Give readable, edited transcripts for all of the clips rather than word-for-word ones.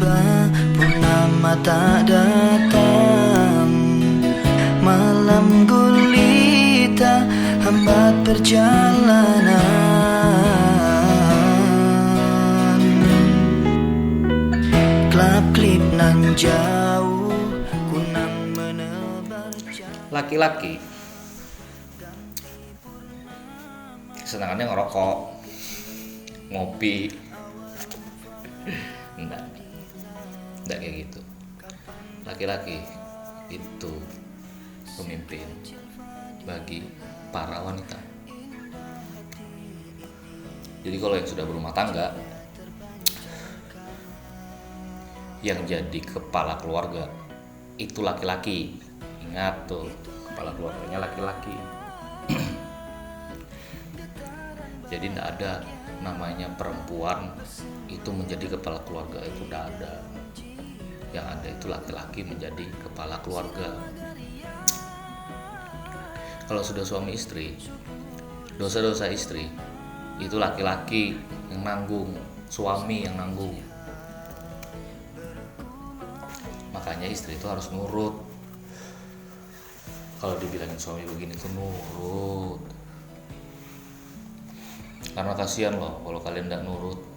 tiba, purnama tak datang. Malam gulita hambat perjalanan. Klap-klip nan jauh, kunang menebar jalan. Laki-laki kesenangannya ngerokok, ngopi. Enggak kayak gitu. Laki-laki itu pemimpin bagi para wanita. Jadi kalau yang sudah berumah tangga, yang jadi kepala keluarga itu laki-laki. Ingat tuh, kepala keluarganya laki-laki. Jadi tidak ada namanya perempuan itu menjadi kepala keluarga, itu tidak ada. Yang ada itu laki-laki menjadi kepala keluarga. Kalau sudah suami istri, dosa-dosa istri itu laki-laki yang nanggung, suami yang nanggung. Makanya istri itu harus nurut. Kalau dibilangin suami begini tuh nurut. Karena kasihan loh kalau kalian tidak nurut.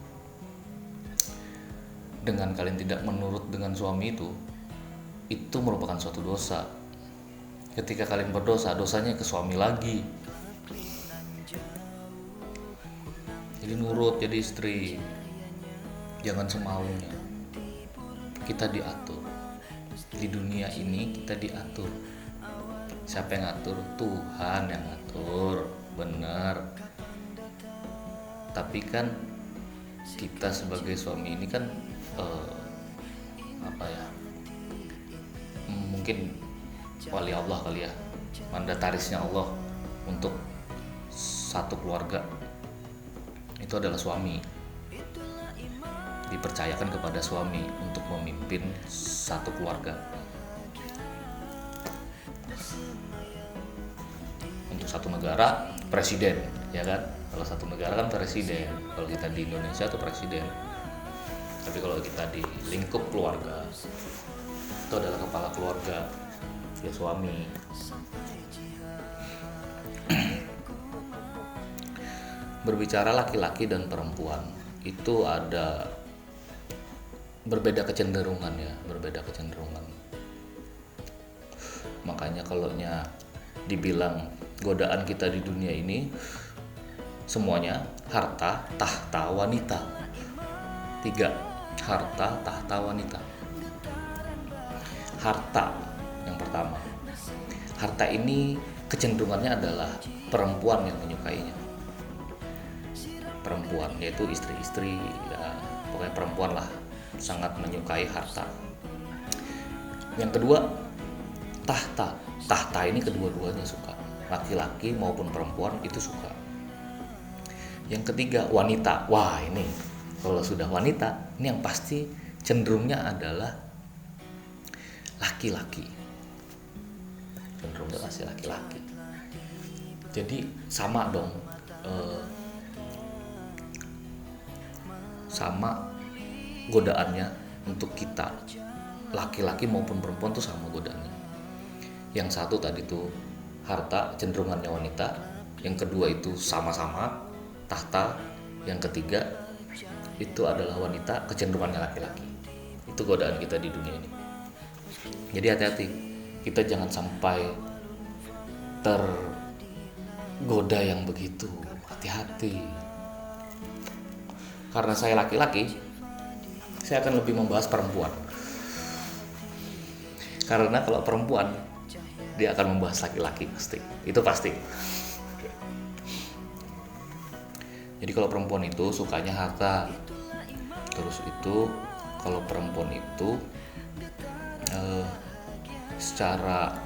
Dengan kalian tidak menurut dengan suami itu merupakan suatu dosa. Ketika kalian berdosa, dosanya ke suami lagi. Jadi nurut jadi istri. Jangan semaunya. Kita diatur. Di dunia ini kita diatur. Siapa yang ngatur? Tuhan yang ngatur. Benar. Tapi kan kita sebagai suami ini kan mungkin wali Allah kali ya, mandatarisnya Allah untuk satu keluarga itu adalah suami. Dipercayakan kepada suami untuk memimpin satu keluarga. Untuk satu negara presiden, ya kan? Kalau satu negara kan presiden, kalau kita di Indonesia tuh presiden. Tapi kalau kita di lingkup keluarga, itu adalah kepala keluarga, ya suami. Berbicara laki-laki dan perempuan, itu ada berbeda kecenderungan ya, berbeda kecenderungan. Makanya kalau dibilang godaan kita di dunia ini, semuanya harta, tahta, wanita. 3. Harta, tahta, wanita. Harta yang pertama. Harta ini kecenderungannya adalah perempuan yang menyukainya. Perempuan, yaitu istri-istri, ya, pokoknya perempuan lah, sangat menyukai harta. Yang kedua, tahta. Tahta ini kedua-duanya suka. Laki-laki maupun perempuan itu suka. Yang ketiga, wanita. Wah, ini kalau sudah wanita, ini yang pasti cenderungnya adalah laki-laki. Cenderungnya pasti laki-laki. Jadi sama dong, sama godaannya untuk kita, laki-laki maupun perempuan tuh sama godaannya. Yang satu tadi tuh harta, cenderungannya wanita. Yang kedua itu sama-sama tahta. Yang ketiga itu adalah wanita, kecenderungannya laki-laki. Itu godaan kita di dunia ini. Jadi hati-hati, kita jangan sampai tergoda yang begitu. Hati-hati. Karena saya laki-laki, saya akan lebih membahas perempuan. Karena kalau perempuan, dia akan membahas laki-laki pasti. Itu pasti. Jadi kalau perempuan itu sukanya harta. Terus itu kalau perempuan itu secara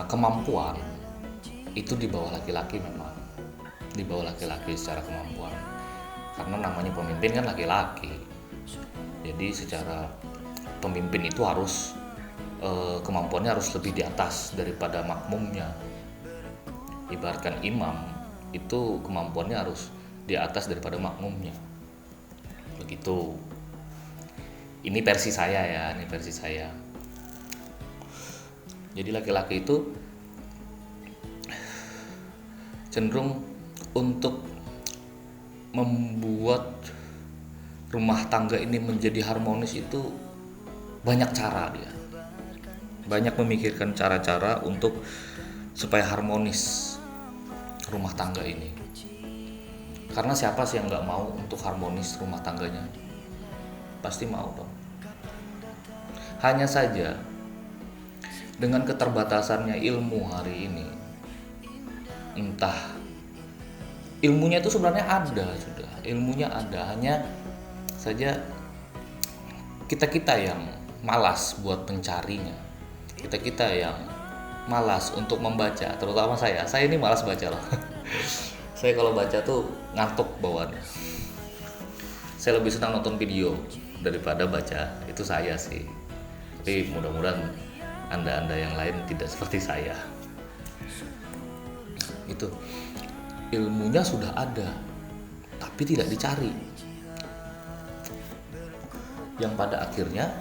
kemampuan itu di bawah laki-laki, memang di bawah laki-laki secara kemampuan. Karena namanya pemimpin kan laki-laki. Jadi secara pemimpin itu harus kemampuannya harus lebih di atas daripada makmumnya. Ibaratkan imam itu kemampuannya harus di atas daripada makmumnya. Begitu. Ini versi saya ya, ini versi saya. Jadi laki-laki itu cenderung untuk membuat rumah tangga ini menjadi harmonis itu banyak cara dia. Banyak memikirkan cara-cara untuk supaya harmonis rumah tangga ini. Karena siapa sih yang nggak mau untuk harmonis rumah tangganya? Pasti mau dong. Hanya saja dengan keterbatasannya ilmu hari ini, entah ilmunya itu sebenarnya ada sudah, ilmunya ada, hanya saja kita yang malas buat mencarinya, kita yang malas untuk membaca, terutama saya ini malas baca loh. Saya kalau baca tuh ngantuk bawaannya. Saya lebih senang nonton video daripada baca, itu saya sih. Tapi mudah-mudahan anda yang lain tidak seperti saya. Itu ilmunya sudah ada, tapi tidak dicari. Yang pada akhirnya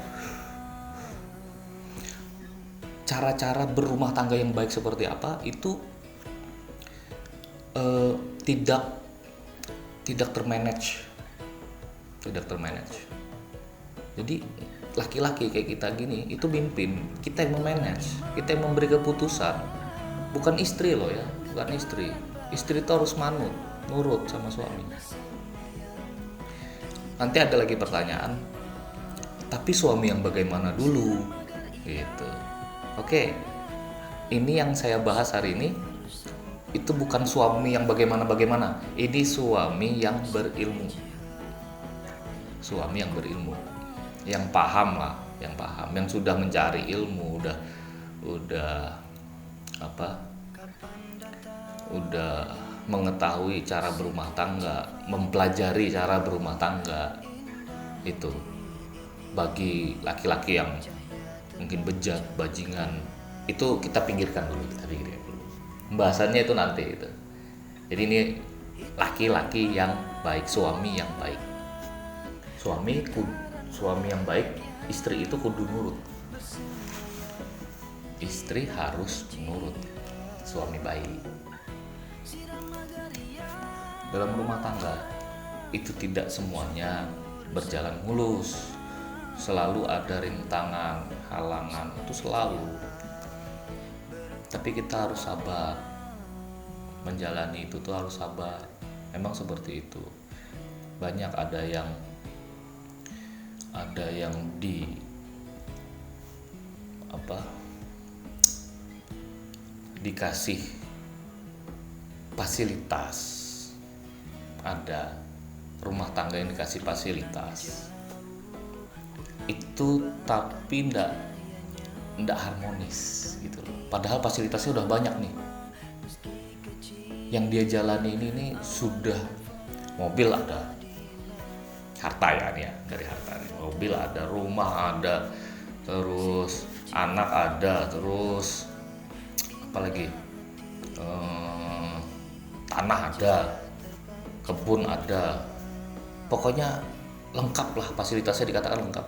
cara-cara berumah tangga yang baik seperti apa itu tidak termanage. Jadi laki-laki kayak kita gini itu mimpin, kita yang memanage, kita yang memberi keputusan, bukan istri loh ya, bukan istri. Istri itu harus nurut sama suami. Nanti ada lagi pertanyaan, tapi suami yang bagaimana dulu? Gitu. Oke, ini yang saya bahas hari ini itu bukan suami yang bagaimana. Ini suami yang berilmu. Suami yang berilmu, yang paham lah, yang sudah mencari ilmu, udah mengetahui cara berumah tangga, mempelajari cara berumah tangga. Itu bagi laki-laki yang mungkin bejat, bajingan, itu kita pinggirkan dulu. Pembahasannya itu nanti itu. Jadi ini laki-laki yang baik, suami yang baik. Suami yang baik, istri itu kudu nurut. Istri harus nurut suami baik. Dalam rumah tangga itu tidak semuanya berjalan mulus, selalu ada rintangan, halangan, itu selalu. Tapi kita harus sabar, menjalani itu tuh harus sabar. Memang seperti itu. Banyak ada yang dikasih fasilitas. Ada rumah tangga yang dikasih fasilitas itu tapi ndak harmonis gitu loh. Padahal fasilitasnya udah banyak nih. Yang dia jalani ini sudah mobil ada, harta ya nih ya, dari harta nih. Mobil ada, rumah ada, terus anak ada, terus apalagi tanah ada, kebun ada, pokoknya lengkap lah, fasilitasnya dikatakan lengkap.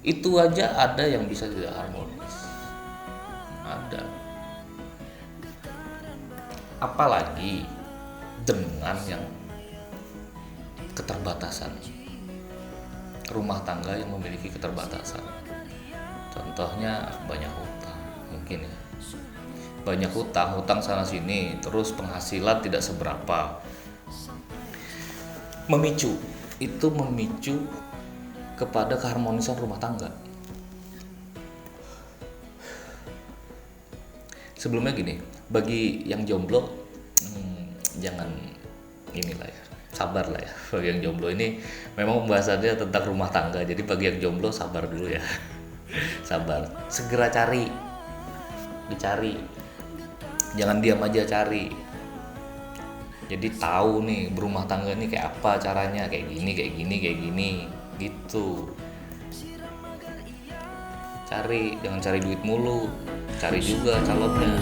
Itu aja ada yang bisa tidak harmonis, ada. Apalagi dengan yang keterbatasan, rumah tangga yang memiliki keterbatasan. Contohnya banyak hutang, mungkin ya, banyak hutang sana sini, terus penghasilan tidak seberapa. Memicu kepada keharmonisan rumah tangga. Sebelumnya gini, bagi yang jomblo jangan inilah ya, sabar lah ya. Bagi yang jomblo ini memang pembahasannya tentang rumah tangga, jadi bagi yang jomblo sabar dulu ya. Sabar, segera dicari, jangan diam aja, cari. Jadi tahu nih berumah tangga ini kayak apa caranya, kayak gini gitu. Cari, jangan cari duit mulu, cari juga calonnya.